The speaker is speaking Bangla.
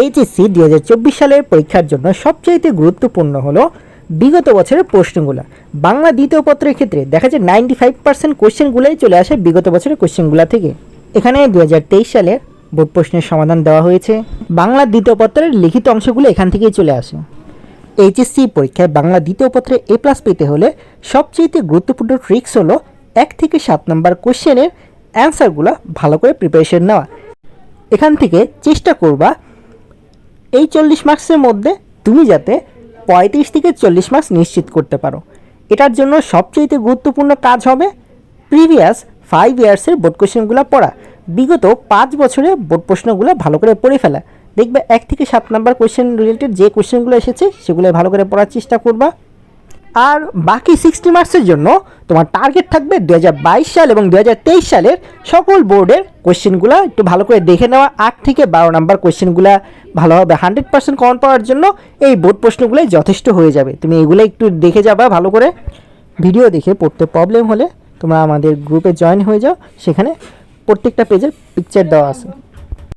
এইচএসসি 2024 সালের পরীক্ষার জন্য সবচাইতে গুরুত্বপূর্ণ হলো বিগত বছরের প্রশ্নগুলো। বাংলা দ্বিতীয় পত্রের ক্ষেত্রে দেখা যায় 95% কোশ্চেনগুলোই চলে আসে বিগত বছরের কোশ্চেনগুলো থেকে। এখানে 2023 সালের বোর্ড প্রশ্নের সমাধান দেওয়া হয়েছে। বাংলা দ্বিতীয় পত্রের লিখিত অংশগুলো এখান থেকেই চলে আসে। এইচএসসি পরীক্ষায় বাংলা দ্বিতীয় পত্রে A+ পেতে হলে সবচেয়ে গুরুত্বপূর্ণ ট্রিক্স হলো 1 থেকে 7 নম্বর কোশ্চেনের অ্যান্সারগুলো ভালো করে প্রিপারেশন নেওয়া। এখান থেকে চেষ্টা করবা এই 40 মার্কসের মধ্যে তুমি যাতে 35 থেকে 40 মার্কস নিশ্চিত করতে পারো। এটার জন্য সবচেয়ে গুরুত্বপূর্ণ কাজ হবে প্রিভিয়াস 5 ইয়ার্সের বোর্ড কোশ্চেনগুলো পড়া। বিগত 5 বছরের বোর্ড প্রশ্নগুলো ভালো করে পড়ে ফেলা। দেখবে 1 থেকে 7 নাম্বার কোশ্চেন রিলেটেড যে কোশ্চেনগুলো এসেছে সেগুলো ভালো করে পড়ার চেষ্টা করবা। আর বাকি 60 মার্কসের জন্য তোমার টার্গেট থাকবে 2022 সাল এবং 2023 সালের সকল বোর্ডের কোশ্চেনগুলো একটু ভালো করে দেখে নেওয়া। 8 থেকে 12 নাম্বার কোশ্চেনগুলো ভালোভাবে 100% কমন পাওয়ার জন্য এই বোর্ড প্রশ্নগুলোই যথেষ্ট হয়ে যাবে। তুমি এগুলো একটু দেখে যাবা ভালো করে। ভিডিও দেখে পড়তে প্রবলেম হলে তোমরা আমাদের গ্রুপে জয়েন হয়ে যাও, সেখানে প্রত্যেকটা পেজের পিকচার দেওয়া আছে।